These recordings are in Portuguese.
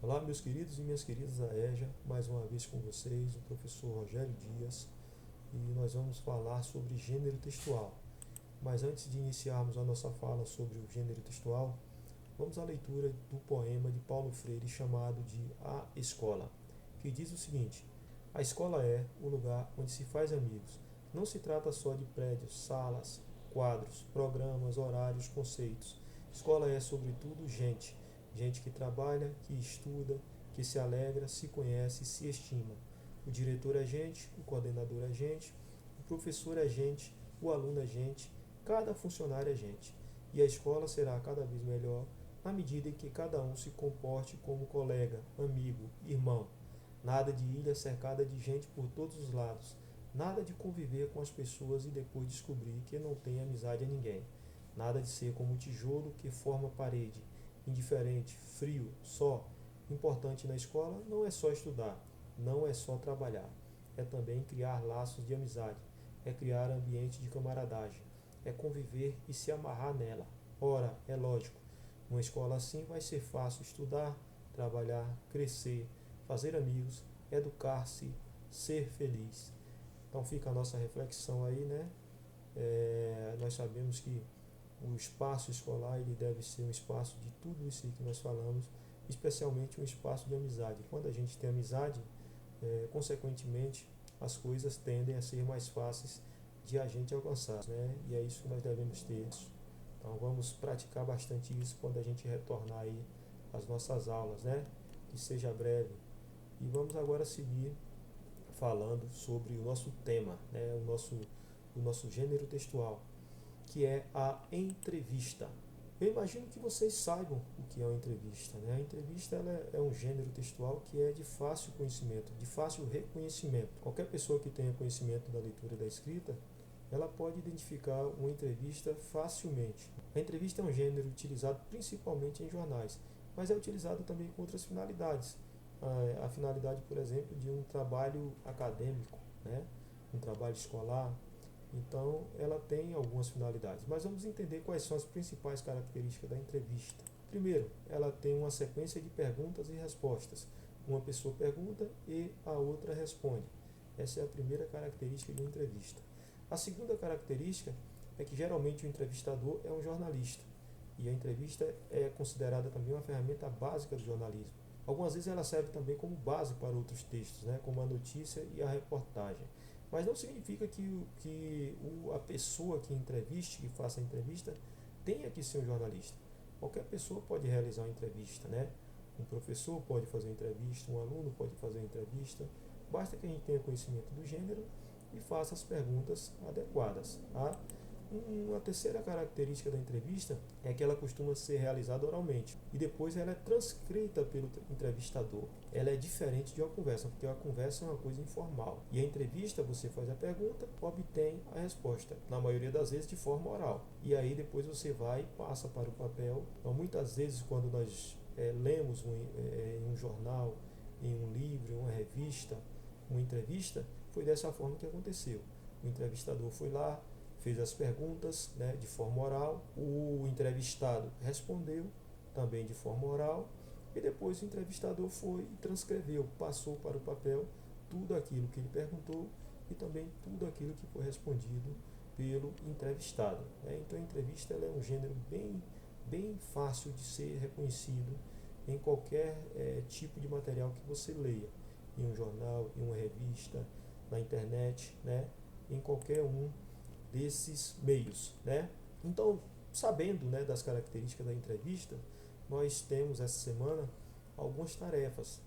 Olá, meus queridos e minhas queridas da EJA, mais uma vez com vocês, o professor Rogério Dias, e nós vamos falar sobre gênero textual. Mas antes de iniciarmos a nossa fala sobre o gênero textual, vamos à leitura do poema de Paulo Freire chamado de A Escola, que diz o seguinte: a escola é o lugar onde se faz amigos. Não se trata só de prédios, salas, quadros, programas, horários, conceitos. Escola é, sobretudo, gente. Gente que trabalha, que estuda, que se alegra, se conhece, se estima. O diretor é gente, o coordenador é gente, o professor é gente, o aluno é gente, cada funcionário é gente. E a escola será cada vez melhor na medida em que cada um se comporte como colega, amigo, irmão. Nada de ilha cercada de gente por todos os lados. Nada de conviver com as pessoas e depois descobrir que não tem amizade a ninguém. Nada de ser como um tijolo que forma parede, indiferente, frio, só. Importante na escola não é só estudar, não é só trabalhar. É também criar laços de amizade, é criar ambiente de camaradagem, é conviver e se amarrar nela. Ora, é lógico, numa escola assim vai ser fácil estudar, trabalhar, crescer, fazer amigos, educar-se, ser feliz. Então fica a nossa reflexão aí, né? Nós sabemos que o espaço escolar ele deve ser um espaço de tudo isso que nós falamos, especialmente um espaço de amizade. Quando a gente tem amizade, consequentemente, as coisas tendem a ser mais fáceis de a gente alcançar, né? E é isso que nós devemos ter. Então vamos praticar bastante isso quando a gente retornar aí às nossas aulas, né? Que seja breve. E vamos agora seguir falando sobre o nosso tema, né? O nosso gênero textual, que é a entrevista. Eu imagino que vocês saibam o que é uma entrevista, né? A entrevista ela é um gênero textual que é de fácil conhecimento, de fácil reconhecimento. Qualquer pessoa que tenha conhecimento da leitura e da escrita, ela pode identificar uma entrevista facilmente. A entrevista é um gênero utilizado principalmente em jornais, mas é utilizado também com outras finalidades. A finalidade, por exemplo, de um trabalho acadêmico, né? Um trabalho escolar. Então, ela tem algumas finalidades, mas vamos entender quais são as principais características da entrevista. Primeiro, ela tem uma sequência de perguntas e respostas. Uma pessoa pergunta e a outra responde. Essa é a primeira característica de uma entrevista. A segunda característica é que geralmente o entrevistador é um jornalista e a entrevista é considerada também uma ferramenta básica do jornalismo. Algumas vezes ela serve também como base para outros textos, né, como a notícia e a reportagem. Mas não significa que a pessoa que entreviste, que faça a entrevista, tenha que ser um jornalista. Qualquer pessoa pode realizar uma entrevista, né? Um professor pode fazer uma entrevista, um aluno pode fazer uma entrevista. Basta que a gente tenha conhecimento do gênero e faça as perguntas adequadas. Tá? Uma terceira característica da entrevista é que ela costuma ser realizada oralmente e depois ela é transcrita pelo entrevistador. Ela é diferente de uma conversa, porque a conversa é uma coisa informal. E a entrevista você faz a pergunta, obtém a resposta, na maioria das vezes de forma oral. E aí depois você vai e passa para o papel. Então muitas vezes quando nós lemos em um jornal, em um livro, em uma revista, uma entrevista, foi dessa forma que aconteceu. O entrevistador foi lá, fez as perguntas, né, de forma oral, o entrevistado respondeu também de forma oral e depois o entrevistador foi e transcreveu, passou para o papel tudo aquilo que ele perguntou e também tudo aquilo que foi respondido pelo entrevistado. Né? Então a entrevista ela é um gênero bem fácil de ser reconhecido em qualquer tipo de material que você leia, em um jornal, em uma revista, na internet, né? Em qualquer um desses meios, né? Então, sabendo, né, das características da entrevista, nós temos essa semana algumas tarefas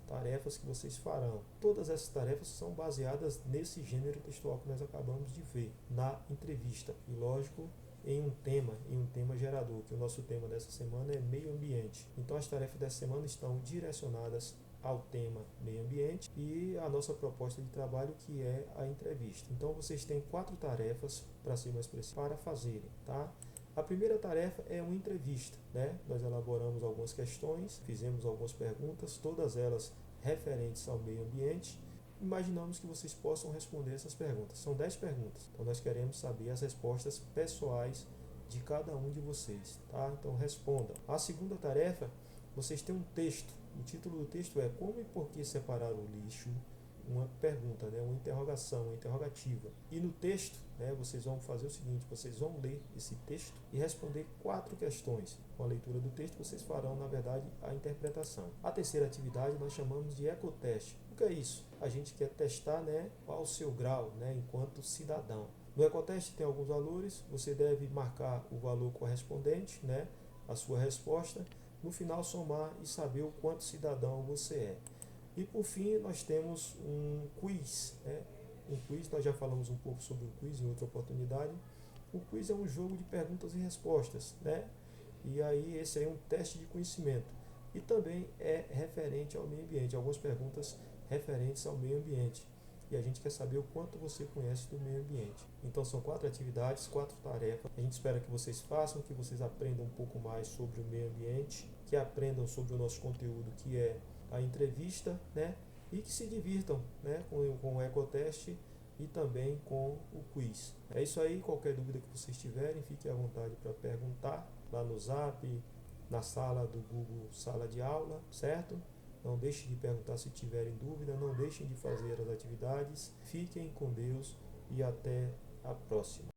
que vocês farão. Todas essas tarefas são baseadas nesse gênero textual que nós acabamos de ver, na entrevista. E lógico, em um tema gerador, que o nosso tema dessa semana é meio ambiente. Então as tarefas dessa semana estão direcionadas ao tema meio ambiente e a nossa proposta de trabalho que é a entrevista. Então vocês têm 4 tarefas, para ser mais preciso, para fazerem, tá? A primeira tarefa é uma entrevista, né? Nós elaboramos algumas questões, fizemos algumas perguntas, todas elas referentes ao meio ambiente. Imaginamos que vocês possam responder essas perguntas. São 10 perguntas. Então nós queremos saber as respostas pessoais de cada um de vocês, tá? Então respondam. A segunda tarefa, vocês têm um texto O título do texto é Como e por que separar o lixo? Uma pergunta, né? Uma interrogação, uma interrogativa. E no texto, né, vocês vão fazer o seguinte, vocês vão ler esse texto e responder 4 questões. Com a leitura do texto, vocês farão, na verdade, a interpretação. A terceira atividade nós chamamos de ecoteste. O que é isso? A gente quer testar, né, qual o seu grau, né, enquanto cidadão. No ecoteste tem alguns valores, você deve marcar o valor correspondente, né, à sua resposta, no final somar e saber o quanto cidadão você é. E por fim nós temos um quiz, né? Um quiz, nós já falamos um pouco sobre o quiz em outra oportunidade. O quiz é um jogo de perguntas e respostas, né? E aí esse aí é um teste de conhecimento. E também é referente ao meio ambiente, algumas perguntas referentes ao meio ambiente. E a gente quer saber o quanto você conhece do meio ambiente. Então são 4 atividades, 4 tarefas. A gente espera que vocês façam, que vocês aprendam um pouco mais sobre o meio ambiente, que aprendam sobre o nosso conteúdo, que é a entrevista, né? E que se divirtam, né? com o ecoteste e também com o quiz. É isso aí, qualquer dúvida que vocês tiverem, fiquem à vontade para perguntar lá no Zap, na sala do Google Sala de Aula, certo? Não deixem de perguntar se tiverem dúvida, não deixem de fazer as atividades. Fiquem com Deus e até a próxima.